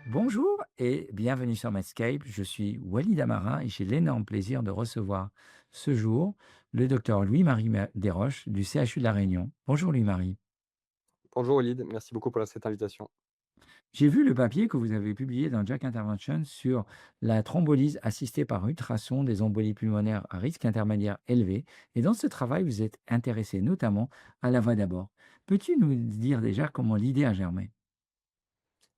Bonjour et bienvenue sur Medscape. Je suis Walid Amarin et j'ai l'énorme plaisir de recevoir ce jour le docteur Louis-Marie Desroches du CHU de La Réunion. Bonjour Louis-Marie. Bonjour Walid, merci beaucoup pour cette invitation. J'ai vu le papier que vous avez publié dans Jack Intervention sur la thrombolyse assistée par ultrasons des embolies pulmonaires à risque intermédiaire élevé. Et dans ce travail, vous êtes intéressé notamment à la voie d'abord. Peux-tu nous dire déjà comment l'idée a germé?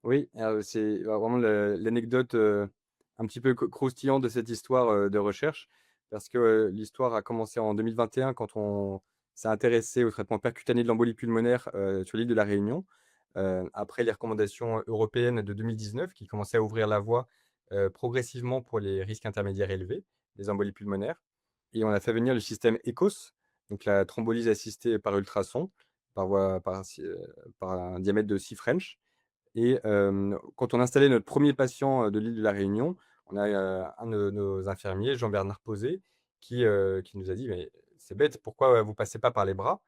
Oui, c'est vraiment l'anecdote, un petit peu croustillante de cette histoire, de recherche parce que, l'histoire a commencé en 2021 quand on s'est intéressé au traitement percutané de l'embolie pulmonaire, sur l'île de la Réunion, après les recommandations européennes de 2019 qui commençaient à ouvrir la voie, progressivement pour les risques intermédiaires élevés, les embolies pulmonaires et on a fait venir le système ECOS, donc la thrombolyse assistée par ultrasons, par un diamètre de 6 French. Et quand on a installé notre premier patient, de l'île de la Réunion, on a, un de nos infirmiers, Jean-Bernard Posé, qui nous a dit: «Mais c'est bête, pourquoi vous passez pas par les bras?»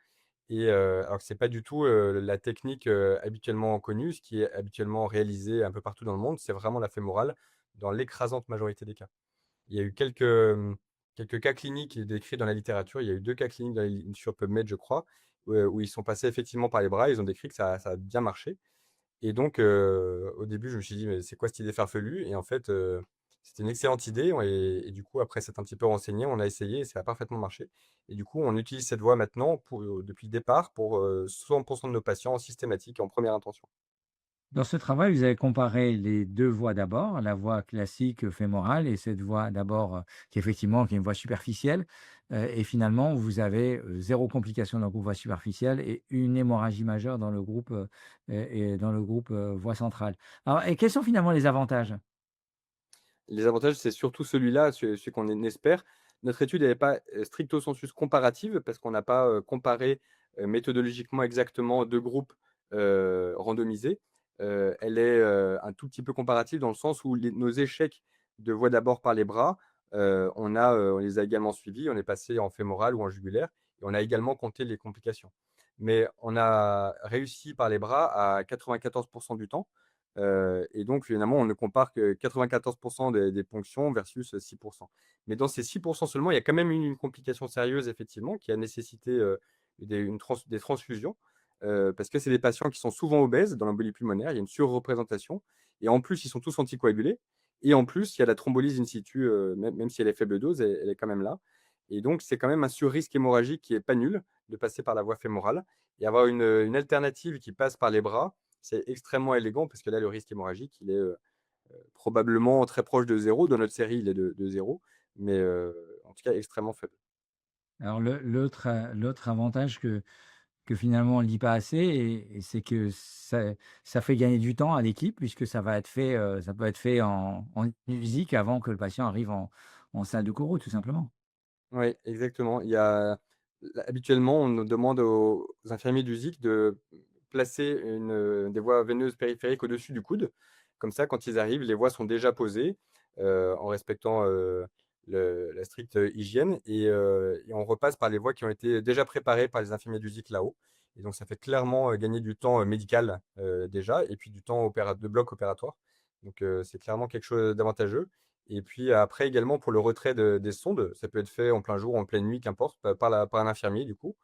et alors que c'est pas du tout, la technique, habituellement connue. Ce qui est habituellement réalisé un peu partout dans le monde, c'est vraiment la fémorale, dans l'écrasante majorité des cas. Il y a eu quelques cas cliniques décrits dans la littérature. Il y a eu 2 cas cliniques dans les li sur PubMed, je crois, où ils sont passés effectivement par les bras. Ils ont décrit que ça a bien marché. Et donc, au début, je me suis dit: «Mais c'est quoi cette idée farfelue?» et en fait, c'était une excellente idée et du coup, après s'être un petit peu renseigné, on a essayé et ça a parfaitement marché et du coup, on utilise cette voie maintenant depuis le départ pour, 100 de nos patients en systématique et en première intention. Dans ce travail, vous avez comparé les 2 voies d'abord, la voie classique, fémorale et cette voie d'abord, qui est une voie superficielle, et finalement vous avez, 0 complication dans le groupe voie superficielle et une hémorragie majeure dans le groupe, et dans le groupe, voie centrale. Alors et quels sont finalement les avantages? Les avantages, c'est surtout celui-là, celui qu'on espère. Notre étude elle est pas, stricto sensus comparative parce qu'on n'a pas, comparé, méthodologiquement exactement 2 groupes, randomisés. Elle est, un tout petit peu comparative dans le sens où nos échecs de voie d'abord par les bras, on les a également suivis. On est passé en fémoral ou en jugulaire et on a également compté les complications. Mais on a réussi par les bras à 94 du temps. Et donc finalement, on ne compare que 94 des ponctions versus 6. Mais dans ces 6 seulement, il y a quand même eu une complication sérieuse effectivement qui a nécessité, des transfusions, parce que c'est des patients qui sont souvent obèses dans l'embolie pulmonaire. Il y a une surreprésentation et en plus, ils sont tous anticoagulés et en plus, il y a la thrombolyse in situ, même si elle est faible dose, elle est quand même là et donc c'est quand même un surrisque hémorragique qui est pas nul de passer par la voie fémorale et avoir une alternative qui passe par les bras, c'est extrêmement élégant parce que là, le risque hémorragique, il est, probablement très proche de zéro. Dans notre série, il est de 0, mais en tout cas extrêmement faible. Alors l'autre avantage que finalement on ne dit pas assez et c'est que ça fait gagner du temps à l'équipe puisque ça peut être fait en musique avant que le patient arrive en salle de couro tout simplement. Oui, exactement. Il y a habituellement, on nous demande aux infirmiers du ZIC de placer des voies veineuses périphériques au-dessus du coude. Comme ça, quand ils arrivent, les voies sont déjà posées, en respectant, la stricte hygiène et on repasse par les voies qui ont été déjà préparées par les infirmiers du ZIC là-haut et donc ça fait clairement, gagner du temps, médical, déjà et puis du temps de bloc opératoire. Donc c'est clairement quelque chose d'avantageux et puis après également pour le retrait des sondes, ça peut être fait en plein jour ou en pleine nuit, qu'importe, par un infirmier du coup,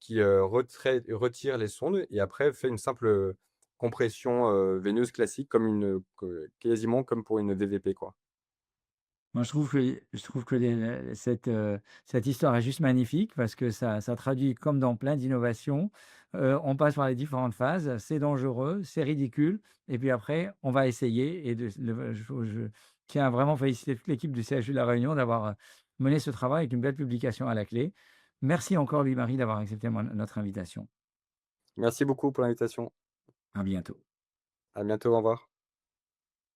qui, retire les sondes et après fait une simple, compression, veineuse classique comme quasiment comme pour une VVP, quoi. Moi, je trouve que cette histoire est juste magnifique parce que ça traduit comme dans plein d'innovations, on passe par les différentes phases, c'est dangereux, c'est ridicule et puis après on va essayer et je tiens à vraiment féliciter toute l'équipe du CHU de La Réunion d'avoir, mené ce travail avec une belle publication à la clé. Merci encore Louis-Marie d'avoir accepté notre invitation. Merci beaucoup pour l'invitation. À bientôt. À bientôt, au revoir.